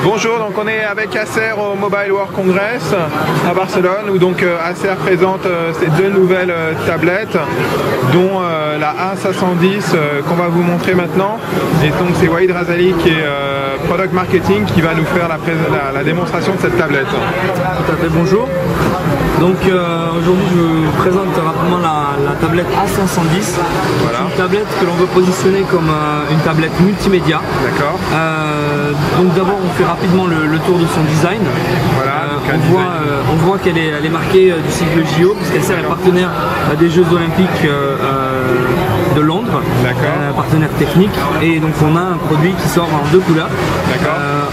Bonjour, donc on est avec Acer au Mobile World Congress à Barcelone où donc Acer présente ces deux nouvelles tablettes dont la A510 qu'on va vous montrer maintenant, et donc c'est Waïd Razali qui est Product Marketing qui va nous faire la démonstration de cette tablette. Tout à fait, bonjour. Donc aujourd'hui je vous présente rapidement la tablette A510. Voilà. Une tablette que l'on veut positionner comme une tablette multimédia. D'accord. Donc d'abord on fait rapidement le tour de son design. Voilà, on voit qu'elle est marquée du cycle JO, puisqu'elle est partenaire des Jeux Olympiques de Londres, partenaire technique, et donc on a un produit qui sort en deux couleurs.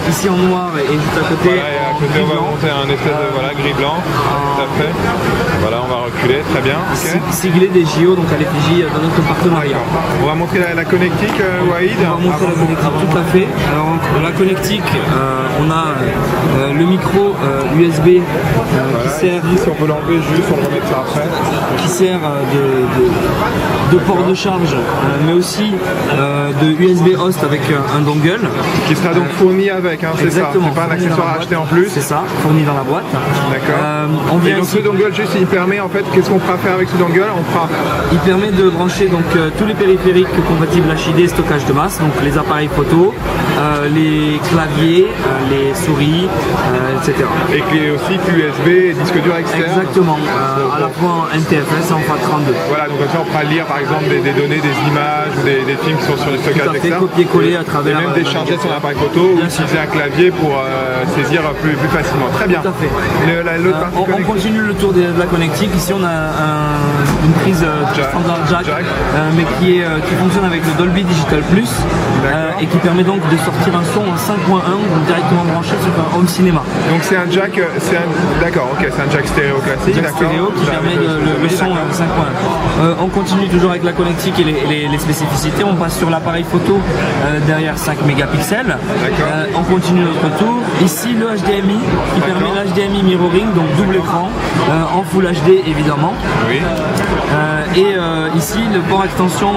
Ici en noir et juste à côté. Voilà, et à côté on va monter un effet de gris blanc. Tout à fait. Voilà, on va reculer, très bien. Okay. Siglé des JO, donc à l'effigie dans notre partenariat. On va montrer la connectique, Waïd. On va montrer la connectique, tout à fait. Alors la connectique, on a le micro USB qui sert. Si on peut l'enlever juste, on va remettre ça après. Qui sert de port de charge, mais aussi de USB host avec un dongle. Qui sera donc fourni avec, hein, c'est ça. C'est pas un accessoire à acheter en plus. C'est ça, fourni dans la boîte. D'accord. Et donc ce dongle, juste, il permet en fait, qu'est-ce qu'on pourra faire avec ce dongle? Il permet de brancher donc tous les périphériques compatibles HID, stockage de masse, donc les appareils photo, les claviers, les souris, etc. Et clé aussi USB et disque dur externe. Exactement, à la fois en NTFS et en FAT32. Voilà, donc comme ça on pourra lire par exemple des données, des images ou des films qui sont sur le stockage externe. Copier-coller à travers. Et même décharger son appareil photo ou utiliser un clavier pour saisir plus facilement. Très bien. Tout à fait. On continue le tour de la connectique. Ici on a une prise standard jack. Mais qui fonctionne avec le Dolby Digital Plus et qui permet donc de sortir un son en 5.1 directement branché sur un home cinéma. Donc c'est un jack, c'est un jack stéréo classique. Jack stéréo qui permet le son 5.1. On continue toujours avec la connectique et les spécificités. On passe sur l'appareil photo derrière 5 mégapixels. On continue notre tour. Ici le HDMI qui permet l'HDMI mirroring, donc double écran en Full HD évidemment. Oui. Et ici le port extension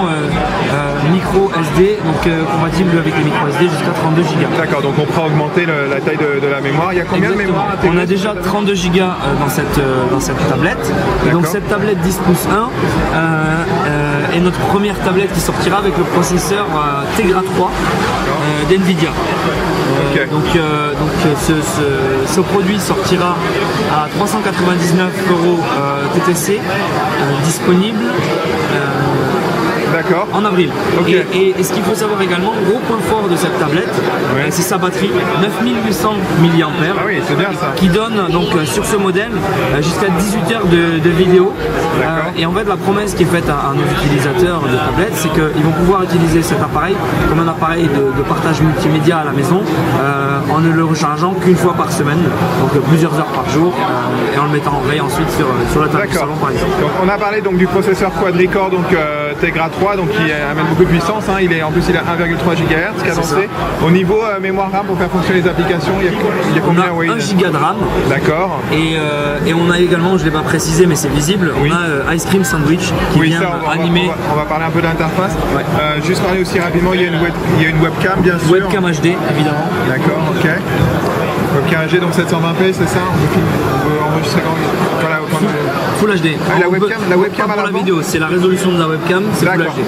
micro SD, donc compatible avec les micro SD jusqu'à 32 Go. D'accord, donc on pourra augmenter la taille de la mémoire. Il y a combien de mémoire? On a déjà 32 Go dans cette tablette. Et donc cette tablette 10 pouces 1 est notre première tablette qui sortira avec le processeur Tegra 3 d'NVIDIA. Donc ce produit sortira à 399 € TTC, disponible en avril. Et ce qu'il faut savoir également, gros point fort de cette tablette, c'est sa batterie, 9800 mAh, qui donne donc sur ce modèle jusqu'à 18 heures de vidéo. Et en fait la promesse qui est faite à nos utilisateurs de tablettes, c'est qu'ils vont pouvoir utiliser cet appareil comme un appareil de partage multimédia à la maison en ne le rechargeant qu'une fois par semaine, donc plusieurs heures par jour, et en le mettant en veille ensuite sur la table du salon par exemple. Donc on a parlé donc du processeur quad-core, donc Tegra 3, donc qui amène beaucoup de puissance, hein. En plus il a 1,3 GHz cadencé. Au niveau mémoire RAM pour faire fonctionner les applications, il y a combien? On a 1 Go de RAM. D'accord. Et on a également, je ne l'ai pas précisé mais c'est visible, on a Ice Cream Sandwich qui vient animer. On va parler un peu d'interface. Juste parler aussi rapidement, il y a une webcam bien sûr. Webcam HD évidemment. D'accord, ok. Webcam HD, donc 720p, c'est ça? On peut enregistrer Full HD. La webcam à la vidéo, c'est la résolution de la webcam, c'est Full HD.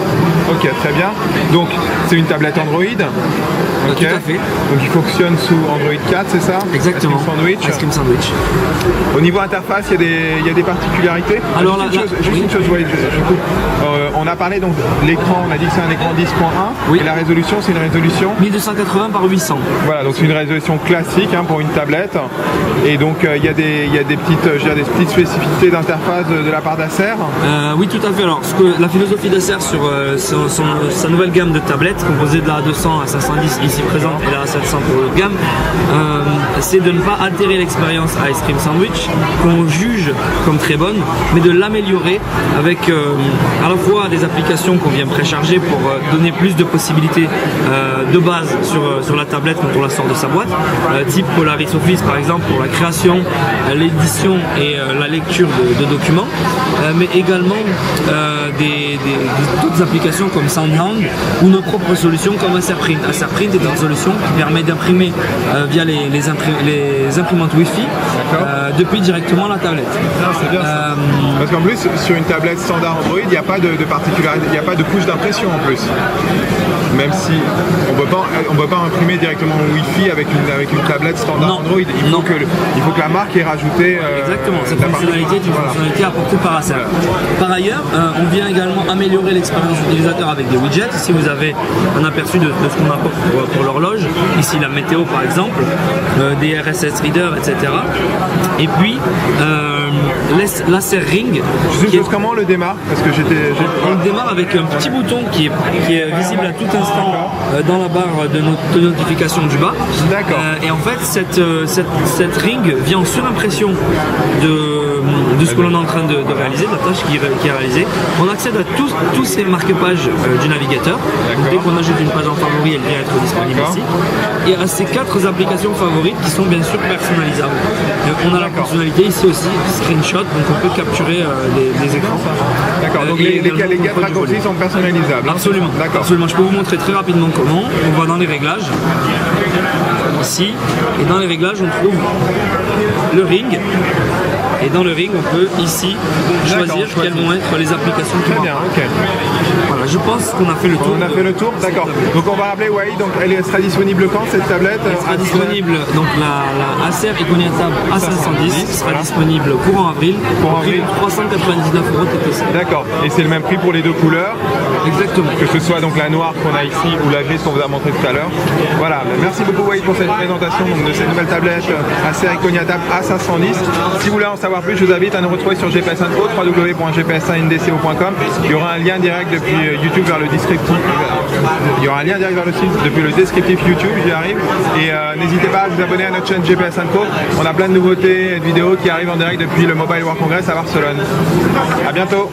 Ok, très bien. Donc c'est une tablette Android. Tout à fait. Donc il fonctionne sous Android 4, c'est ça? Exactement. Ice Cream Sandwich. Au niveau interface, il y a des particularités. Alors une chose, je coupe. On a parlé donc de l'écran, on a dit que c'est un écran 10.1. Et la résolution, c'est une résolution 1280 par 800. Voilà, donc c'est une résolution classique pour une tablette. Et donc il y a des petites spécificités d'interface de la part d'Acer. Oui, tout à fait. Alors la philosophie d'Acer sur sa nouvelle gamme de tablettes, composée de la A200 à 510 ici présente et la A700 pour l'autre gamme, c'est de ne pas altérer l'expérience Ice Cream Sandwich, qu'on juge comme très bonne, mais de l'améliorer avec à la fois des applications qu'on vient précharger pour donner plus de possibilités de base sur la tablette quand on la sort de sa boîte, type Polaris Office par exemple pour la création, l'édition et la lecture lecture de documents, mais également d'autres applications comme SoundHound ou nos propres solutions comme Acerprint. Acerprint est une solution qui permet d'imprimer via les imprimantes Wi-Fi depuis directement la tablette. C'est bien ça. Parce qu'en plus, sur une tablette standard Android, il n'y a pas de particularité, il n'y a pas de couche d'impression en plus. Même si on ne peut pas imprimer directement en Wi-Fi avec une tablette standard Android. Il faut que la marque ait rajouté. Exactement, cette fonctionnalité est une fonctionnalité apportée par Acer. Par ailleurs, on vient également améliorer l'expérience utilisateur avec des widgets. Ici, vous avez un aperçu de ce qu'on apporte pour l'horloge. Ici, la météo par exemple, des RSS readers, etc. Et puis, l'Acer Ring. Comment on le démarre? Parce que on le démarre avec un petit bouton qui est visible à tout instant dans la barre de notification du bas. D'accord. Et en fait, cette ring vient en surimpression de ce que l'on est en train de réaliser, de la tâche qui est réalisée. On accède à tous ces marque-pages du navigateur. Donc, dès qu'on ajoute une page en favori, elle vient être disponible ici. Et à ces 4 applications favorites qui sont bien sûr personnalisables. On a la fonctionnalité ici aussi, screenshot, donc on peut capturer les écrans. D'accord, donc les 4 raccourcis sont personnalisables. Absolument. D'accord. Absolument. Je peux vous montrer très rapidement comment. On va dans les réglages, ici, et dans les réglages on trouve le ring. Et dans le ring, on peut ici choisir quelles vont être les applications qui vont. Très bien, ok. Voilà, je pense qu'on a fait le tour. On a fait le tour, d'accord. Donc on va rappeler Waïd, donc elle sera disponible quand cette tablette? Elle sera disponible, donc la Acer Iconiatab A510 sera disponible courant avril. Pour 399 € TTC. D'accord. Et c'est le même prix pour les 2 couleurs? Exactement. Que ce soit donc la noire qu'on a ici ou la grise qu'on vous a montré tout à l'heure. Voilà, merci beaucoup Waïd pour cette présentation donc, de cette nouvelle tablette Acer Iconiatab A510. Si vous voulez en savoir plus, je vous invite à nous retrouver sur GPS Info, www.gps1ndco.com. Il y aura un lien direct depuis YouTube vers le descriptif. Il y aura un lien direct vers le site depuis le descriptif YouTube, j'y arrive. Et n'hésitez pas à vous abonner à notre chaîne GPS Info. On a plein de nouveautés et de vidéos qui arrivent en direct depuis le Mobile World Congress à Barcelone. À bientôt.